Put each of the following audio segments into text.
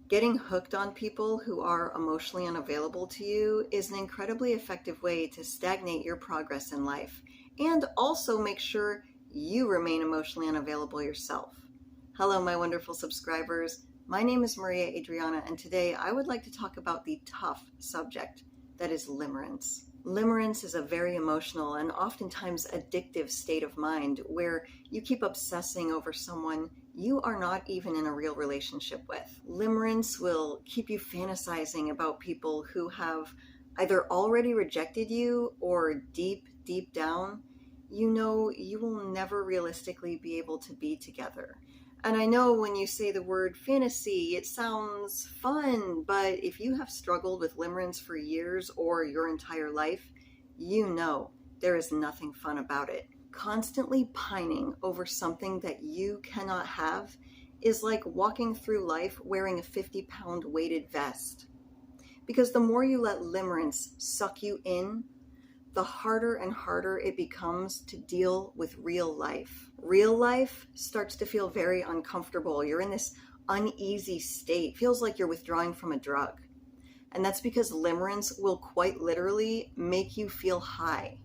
Getting hooked on people who are emotionally unavailable to you is an incredibly effective way to stagnate your progress in life and also make sure you remain emotionally unavailable yourself. Hello, my wonderful subscribers. My name is Maria Adriana, and today I would like to talk about the tough subject that is limerence. Limerence is a very emotional and oftentimes addictive state of mind where you keep obsessing over someone you are not even in a real relationship with. Limerence will keep you fantasizing about people who have either already rejected you or deep down, you know you will never realistically be able to be together. And I know when you say the word fantasy, it sounds fun, but if you have struggled with limerence for years or your entire life, you know there is nothing fun about it. Constantly pining over something that you cannot have is like walking through life wearing a 50-pound weighted vest. Because the more you let limerence suck you in, the harder and harder it becomes to deal with real life. Real life starts to feel very uncomfortable. You're in this uneasy state. Feels like you're withdrawing from a drug. And that's because limerence will quite literally make you feel high.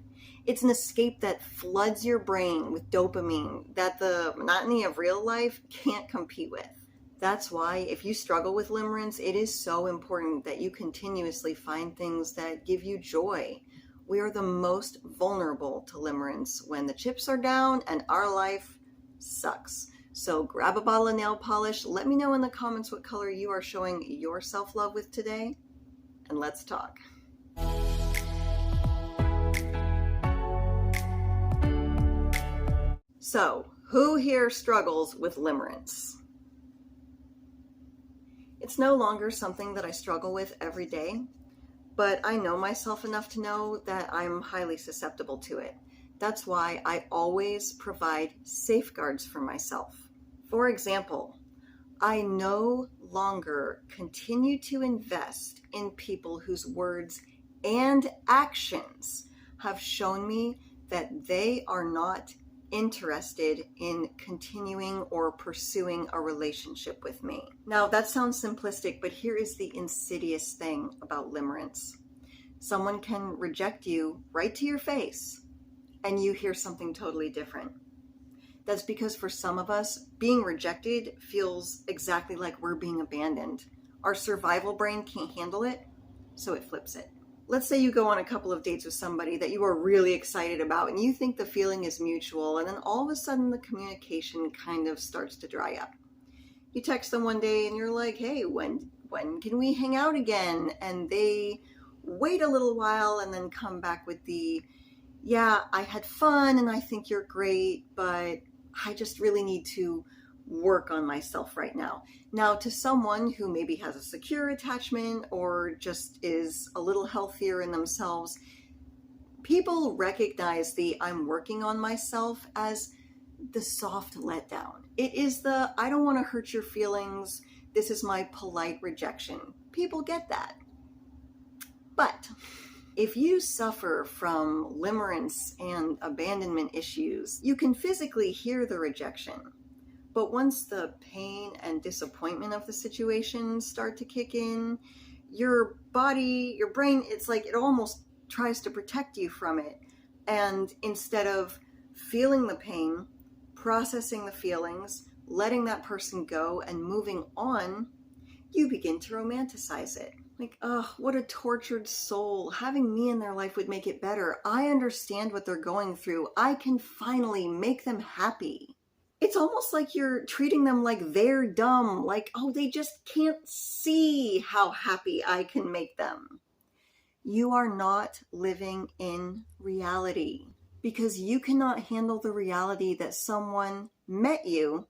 It's an escape that floods your brain with dopamine that the monotony of real life can't compete with. That's why if you struggle with limerence, it is so important that you continuously find things that give you joy. We are the most vulnerable to limerence when the chips are down and our life sucks. So grab a bottle of nail polish, let me know in the comments what color you are showing your self-love with today, and let's talk. So, who here struggles with limerence? It's no longer something that I struggle with every day, but I know myself enough to know that I'm highly susceptible to it. That's why I always provide safeguards for myself. For example, I no longer continue to invest in people whose words and actions have shown me that they are not interested in continuing or pursuing a relationship with me. Now, that sounds simplistic, but here is the insidious thing about limerence. Someone can reject you right to your face, and you hear something totally different. That's because for some of us, being rejected feels exactly like we're being abandoned. Our survival brain can't handle it, so it flips it. Let's say you go on a couple of dates with somebody that you are really excited about and you think the feeling is mutual, and then all of a sudden the communication kind of starts to dry up. You text them one day and you're like, hey, when can we hang out again? And they wait a little while and then come back with the, yeah, I had fun and I think you're great, but I just really need to work on myself right now. Now, to someone who maybe has a secure attachment or just is a little healthier in themselves, people recognize the I'm working on myself as the soft letdown. It is the I don't want to hurt your feelings. This is my polite rejection. People get that. But if you suffer from limerence and abandonment issues, you can physically hear the rejection. But once the pain and disappointment of the situation start to kick in, your body, your brain, it's like it almost tries to protect you from it. And instead of feeling the pain, processing the feelings, letting that person go and moving on, you begin to romanticize it. Like, oh, what a tortured soul. Having me in their life would make it better. I understand what they're going through. I can finally make them happy. It's almost like you're treating them like they're dumb, like, oh, they just can't see how happy I can make them. You are not living in reality because you cannot handle the reality that someone met you,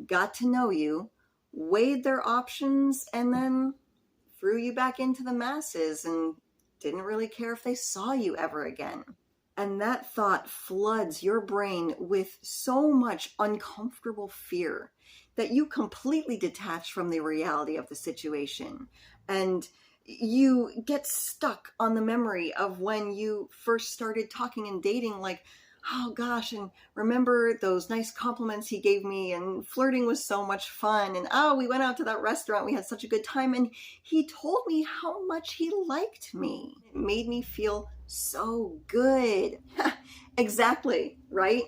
got to know you, weighed their options, and then threw you back into the masses and didn't really care if they saw you ever again. And that thought floods your brain with so much uncomfortable fear that you completely detach from the reality of the situation. And you get stuck on the memory of when you first started talking and dating, like, oh gosh, and remember those nice compliments he gave me, and flirting was so much fun, and oh, we went out to that restaurant, we had such a good time, and he told me how much he liked me. It made me feel so good. Exactly, right?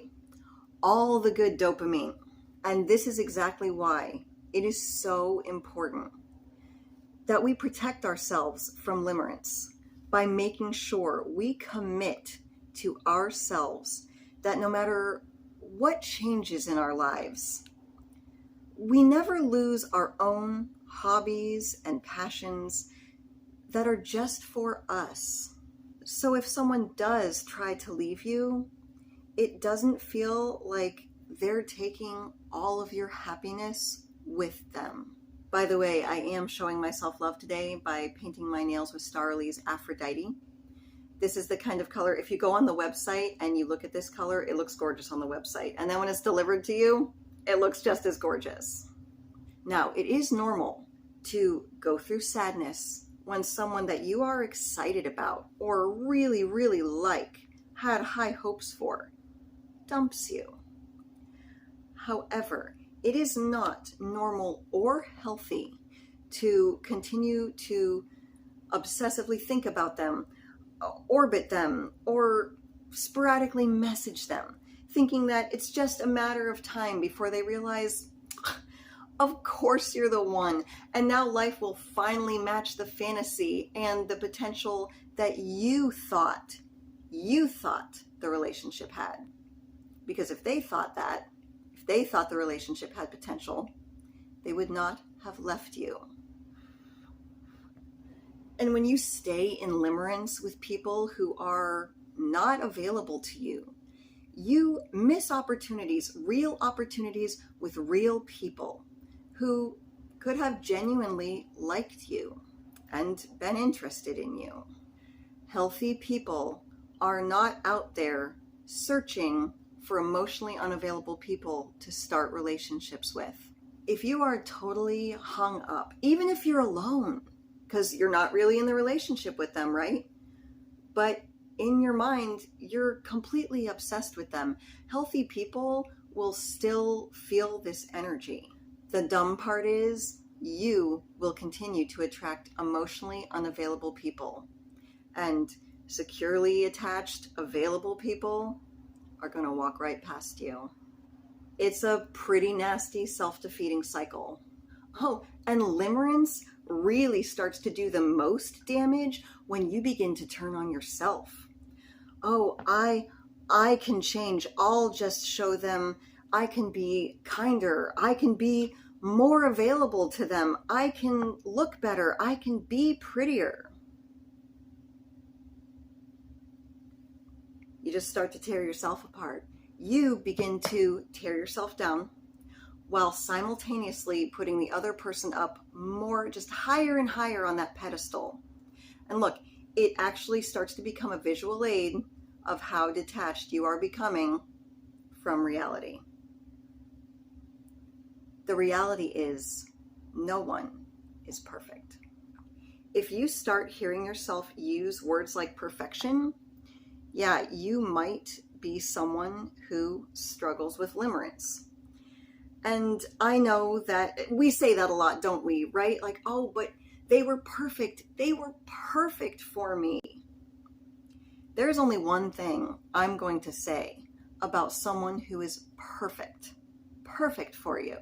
All the good dopamine. And this is exactly why it is so important that we protect ourselves from limerence by making sure we commit to ourselves that no matter what changes in our lives, we never lose our own hobbies and passions that are just for us. So if someone does try to leave you, it doesn't feel like they're taking all of your happiness with them. By the way, I am showing myself love today by painting my nails with Starly's Aphrodite. This is the kind of color, if you go on the website and you look at this color, it looks gorgeous on the website. And then when it's delivered to you, it looks just as gorgeous. Now, it is normal to go through sadness when someone that you are excited about or really, really like, had high hopes for, dumps you. However, it is not normal or healthy to continue to obsessively think about them, orbit them, or sporadically message them, thinking that it's just a matter of time before they realize, of course you're the one, and now life will finally match the fantasy and the potential that you thought the relationship had. Because if they thought the relationship had potential, they would not have left you. And when you stay in limerence with people who are not available to you, you miss opportunities, real opportunities with real people who could have genuinely liked you and been interested in you. Healthy people are not out there searching for emotionally unavailable people to start relationships with. If you are totally hung up, even if you're alone, because you're not really in the relationship with them, right? But in your mind, you're completely obsessed with them. Healthy people will still feel this energy. The dumb part is you will continue to attract emotionally unavailable people. And securely attached, available people are going to walk right past you. It's a pretty nasty self-defeating cycle. Oh, and limerence really starts to do the most damage when you begin to turn on yourself. Oh, I can change. I'll just show them I can be kinder. I can be more available to them. I can look better. I can be prettier. You just start to tear yourself apart. You begin to tear yourself down while simultaneously putting the other person up more, just higher and higher on that pedestal. And look, it actually starts to become a visual aid of how detached you are becoming from reality. The reality is, no one is perfect. If you start hearing yourself use words like perfection, yeah, you might be someone who struggles with limerence. And I know that we say that a lot, don't we? Right? Like, oh, but they were perfect. They were perfect for me. There's only one thing I'm going to say about someone who is perfect for you.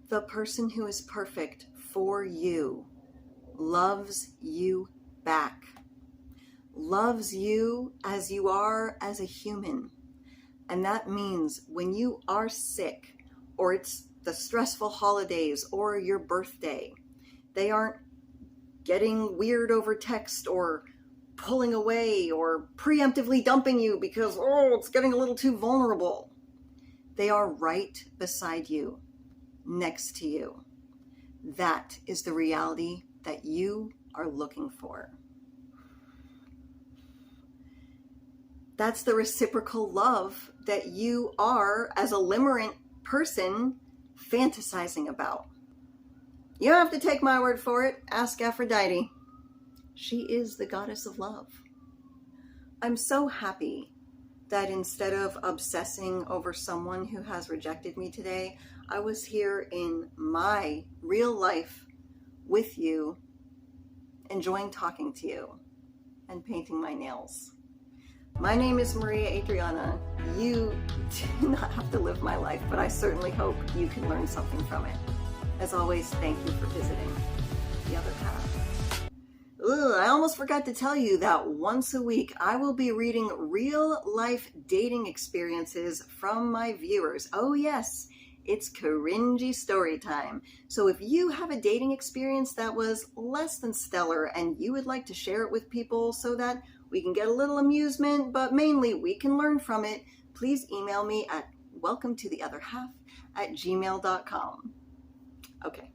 The person who is perfect for you loves you back. Loves you as you are as a human. And that means when you are sick, or it's the stressful holidays, or your birthday, they aren't getting weird over text, or pulling away, or preemptively dumping you because, oh, it's getting a little too vulnerable. They are right beside you, next to you. That is the reality that you are looking for. That's the reciprocal love that you are, as a limerent person, fantasizing about. You don't have to take my word for it. Ask Aphrodite. She is the goddess of love. I'm so happy that instead of obsessing over someone who has rejected me today, I was here in my real life with you, enjoying talking to you and painting my nails. My name is Maria Adriana. You do not have to live my life, but I certainly hope you can learn something from it. As always, thank you for visiting The Other Half. I almost forgot to tell you that once a week I will be reading real life dating experiences from my viewers. Oh yes, it's cringy story time. So if you have a dating experience that was less than stellar and you would like to share it with people so that we can get a little amusement, but mainly we can learn from it, please email me at welcometotheotherhalf@gmail.com. Okay.